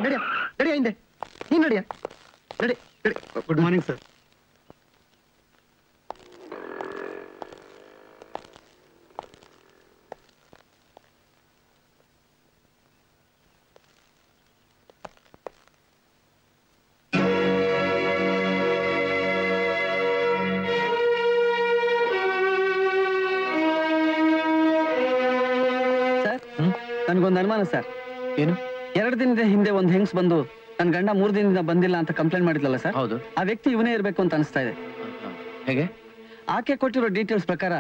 ನಡಿಯ ನಡಿಯ ಹಿಂದೆ ನೀನ್ ನಡಿಯ ನಡಿ ನಡಿ. Good morning sir. ನನ್ಗೊಂದು ಅನುಮಾನ ಸರ್. ಏನು? 2 ದಿನದ ಹಿಂದೆ ಒಂದು ಹೆಂಗ್ಸ್ ಬಂದು ನನ್ನ ಗಂಡ 3 ದಿನದಿಂದ ಬಂದಿಲ್ಲ ಅಂತ ಕಂಪ್ಲೇಂಟ್ ಮಾಡಿದ್ಲಲ್ಲ ಸರ್. ಹೌದು. ಆ ವ್ಯಕ್ತಿ ಇವನೇ ಇರಬೇಕು ಅಂತ ಅನಿಸ್ತಾ ಇದೆ. ಹೇಗೆ? ಆಕೆ ಕೊಟ್ಟಿರೋ ಡೀಟೇಲ್ಸ್ ಪ್ರಕಾರ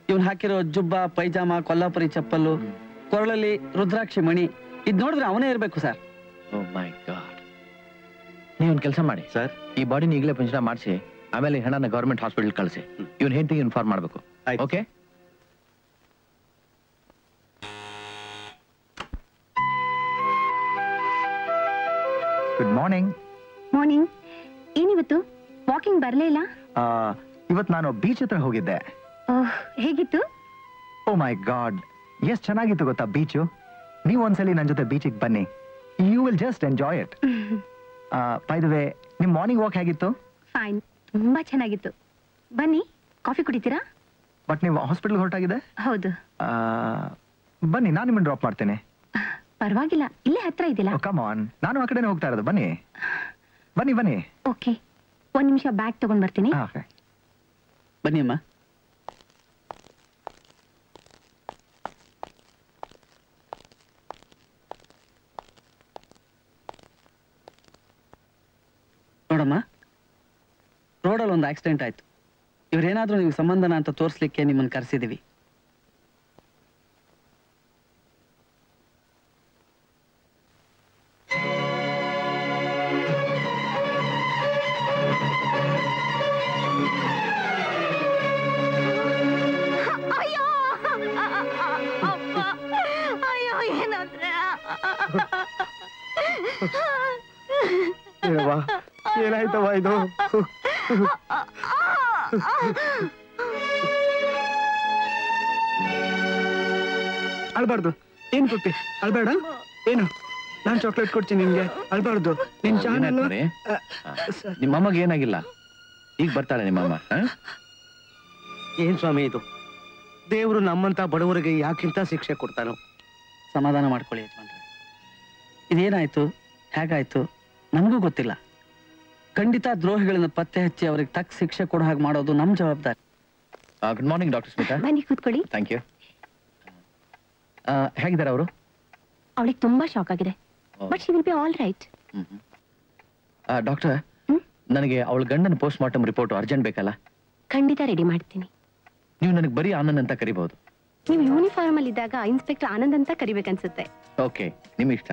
ಇವನ್ ಹಾಕಿರೋ ಜುಬ್ಬ, ಪೈಜಾಮ, ಕೊಲ್ಲಾಪುರಿ ಚಪ್ಪಲ್ಲು, ಕೊರಳಲ್ಲಿ ರುದ್ರಾಕ್ಷಿ ಮಣಿ, ಇದ್ ನೋಡಿದ್ರೆ ಅವನೇ ಇರಬೇಕು ಸರ್. ಓ ಮೈ ಗಾಡ್. ನೀವೊಂದು ಕೆಲಸ ಮಾಡಿ ಸರ್, ಈ ಬಾಡಿನ ಈಗಲೇ ಪಂಚನ ಮಾಡಿಸಿ ಆಮೇಲೆ ಹಣನ ಗವರ್ಮೆಂಟ್ ಹಾಸ್ಪಿಟಲ್ ಕಳಿಸಿ. ಇವನ್ ಹೆಂಡತಿಗೆ ಇನ್ಫಾರ್ಮ್ ಮಾಡಬೇಕು. ಓಕೆ? Good morning. ಮಾರ್ನಿಂಗ್. ಏನಿವತ್ತು ವಾಕಿಂಗ್ ಬರಲೇ ಇಲ್ಲ? ಇವತ್ತು ನಾನು ಬೀಚ್ ಹತ್ರ ಹೋಗಿದ್ದೆ. ಓಹ್, ಹೇಗಿತ್ತು? ಓ ಮೈ ಗಾಡ್, ಎಷ್ಟು ಚೆನ್ನಾಗಿತ್ತು ಗೊತ್ತಾ ಬೀಚು. ನೀವು ಒಂದ್ಸಲಿ ನನ್ನ ಜೊತೆ ಬೀಚಿಗೆ ಬನ್ನಿ, you will just enjoy it. By the way, ನಿಮ್ಮ ಮಾರ್ನಿಂಗ್ ವಾಕ್ ಹೇಗಿತ್ತು? ಫೈನ್, ತುಂಬಾ ಚೆನ್ನಾಗಿತ್ತು. ಬನ್ನಿ, ಕಾಫಿ ಕುಡಿತೀರಾ? ಬಟ್ ನೀವು ಹಾಸ್ಪಿಟಲ್ ಹೊರಟಾಗಿದೆ? ಹೌದು. ಬನ್ನಿ, ನಾನು ನಿಮ್ಮನ್ನು ಡ್ರಾಪ್ ಮಾಡ್ತೇನೆ. ಪರವಾಗಿಲ್ಲ, ಇಲ್ಲೇ ಹತ್ರ ಇದೆಯಲ್ಲ. ಕಮ್ ಆನ್, ನಾನು ಆ ಕಡೆನೇ ಹೋಗ್ತಾ ಇರೋದು. ಬನ್ನಿ ಬನ್ನಿ ಬನ್ನಿ. ಓಕೆ, 1 ನಿಮಿಷ ಬ್ಯಾಗ್ ತಗೊಂಡ್ ಬರ್ತೀನಿ. ಬನ್ನಿ ಅಮ್ಮ. ನೋಡಮ್ಮ, ರೋಡಲ್ಲಿ ಒಂದು ಆಕ್ಸಿಡೆಂಟ್ ಆಯ್ತು. ಇವ್ರೇನಾದ್ರೂ ನಿಮ್ಗೆ ಸಂಬಂಧನ ಅಂತ ತೋರಿಸ್ಲಿಕ್ಕೆ ನಿಮ್ಮನ್ನು ಕರೆಸಿದೀವಿ. ಏನಾಯ್ತವ ಇದು? ಅಳ್ಬಾರ್ದು. ಏನ್ ಕೊಟ್ಟಿ? ಅಳ್ಬೇಡ. ಏನು? ನಾನ್ ಚಾಕ್ಲೇಟ್ ಕೊಡ್ತೀನಿ ನಿನ್ಗೆ. ಅಳ್ಬಾರ್ದು. ನಿನ್ ಚಾನಲ್. ನಿಮ್ಮಮ್ಮಗೆ ಏನಾಗಿಲ್ಲ? ಈಗ ಬರ್ತಾಳೆ ನಿಮ್ಮಮ್ಮ. ಏನ್ ಸ್ವಾಮಿ ಇದು? ದೇವ್ರು ನಮ್ಮಂತ ಬಡವರಿಗೆ ಯಾಕಿಂತ ಶಿಕ್ಷೆ ಕೊಡ್ತಾನೋ? ಸಮಾಧಾನ ಮಾಡ್ಕೊಳ್ಳಿ ಯಜಮಾನ್ರೆ. ಇದೇನಾಯ್ತು, ಹೇಗಾಯ್ತು ನಮಗೂ ಗೊತ್ತಿಲ್ಲ. ಖಂಡಿತ ದ್ರೋಹಿಗಳನ್ನ ಪತ್ತೆ ಹಚ್ಚಿ ಅವ್ರಿಗೆ ತಕ್ಕ ಶಿಕ್ಷೆ ಕೊಡೋ ಹಾಗೆ ಮಾಡೋದು ನಮ್ ಜವಾಬ್ದಾರಿ. Good morning doctor Smita. ಬನ್ನಿ ಕೂತ್ಕೊಳ್ಳಿ. Thank you. ಹೇಗಿದ್ದಾರೆ ಅವರು? ಅವಳಿಗೆ ತುಂಬಾ ಶಾಕ್ ಆಗಿದೆ, but she will be all right. Doctor, ನನಗೆ ಅವಳ ಗಂಡನ ಪೋಸ್ಟ್ ಮಾರ್ಟಮ್ ರಿಪೋರ್ಟ್ ಅರ್ಜೆಂಟ್ ಬೇಕಲ್ಲ? ಖಂಡಿತ ರೆಡಿ ಮಾಡ್ತೀನಿ. ನೀವು ನನಗೆ ಬರೀ ಆನಂದ್ ಅಂತ ಕರಿಬಹುದು. ನೀವು ಯೂನಿಫಾರ್ಮ್ ಅಲ್ಲಿ ಇದ್ದಾಗ ಇನ್ಸ್ಪೆಕ್ಟರ್ ಆನಂದ್ ಅಂತ ಕರಿಬೇಕನ್ಸುತ್ತೆ. ಓಕೆ, ನಿಮ್ ಇಷ್ಟ.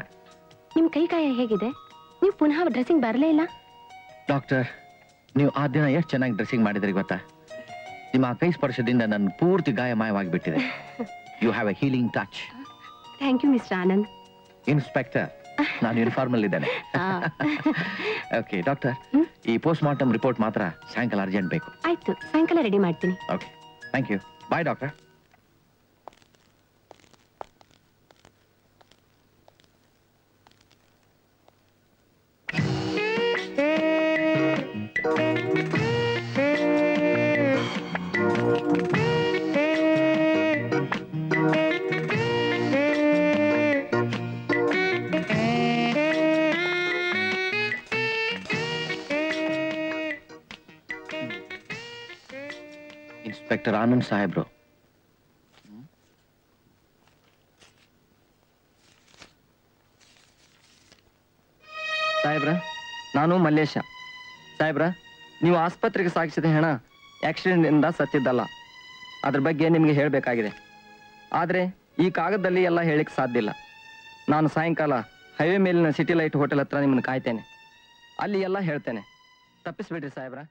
ನಿಮ್ ಕೈ ಕಾಯ ಹೇಗಿದೆ? ನೀವು ಪುನಃ ಡ್ರೆಸ್ಸಿಂಗ್ ಬರಲೇ ಇಲ್ಲ. ಡಾಕ್ಟರ್, ನೀವು ಆ ದಿನ ಎಷ್ಟು ಚೆನ್ನಾಗಿ ಡ್ರೆಸ್ಸಿಂಗ್ ಮಾಡಿದ್ರಿ ಗೊತ್ತಾ? ನಿಮ್ಮ ಕೈ ಸ್ಪರ್ಶದಿಂದ ನನ್ನ ಪೂರ್ತಿ ಗಾಯ ಮಾಯವಾಗಿಬಿಟ್ಟಿದೆ. You have a healing touch. Thank you mister Anand. Inspector, ನಾನು ಯೂನಿಫಾರ್ಮ್ ಅಲ್ಲಿ ಇದ್ದೇನೆ. ಓಕೆ ಡಾಕ್ಟರ್, ಈ ಪೋಸ್ಟ್ ಮಾರ್ಟಮ್ ರಿಪೋರ್ಟ್ ಮಾತ್ರ ಸಾಯಂಕಾಲ ಅರ್ಜೆಂಟ್ ಬೇಕು. ಆಯ್ತು, ಸಾಯಂಕಾಲ ರೆಡಿ ಮಾಡ್ತೀನಿ. Okay, thank you. Bye doctor. Inspector Anand ಸಾಹೇಬ್ರು. ಸಾಹೇಬ್ರ, ನಾನು ಮಲ್ಲೇಶ. ಸಾಹೇಬ್ರ, ನೀವು ಆಸ್ಪತ್ರೆಗೆ ಸಾಗಿಸಿದ ಹೆಣ ಆಕ್ಸಿಡೆಂಟ್ ಇಂದ ಸತ್ತಿದ್ದಲ್ಲ. ಅದ್ರ ಬಗ್ಗೆ ನಿಮಗೆ ಹೇಳಬೇಕಾಗಿದೆ. ಆದರೆ ಈ ಕಾಗದದಲ್ಲಿ ಎಲ್ಲ ಹೇಳಿಕ್ ಸಾಧ್ಯ ಇಲ್ಲ. ನಾನು ಸಾಯಂಕಾಲ ಹೈವೇ ಮೇಲಿನ ಸಿಟಿ ಲೈಟ್ ಹೋಟೆಲ್ ಹತ್ರ ನಿಮ್ಮನ್ನು ಕಾಯ್ತೇನೆ. ಅಲ್ಲಿ ಎಲ್ಲ ಹೇಳ್ತೇನೆ. ತಪ್ಪಿಸ್ಬಿಡ್ರಿ ಸಾಹೇಬ್ರ.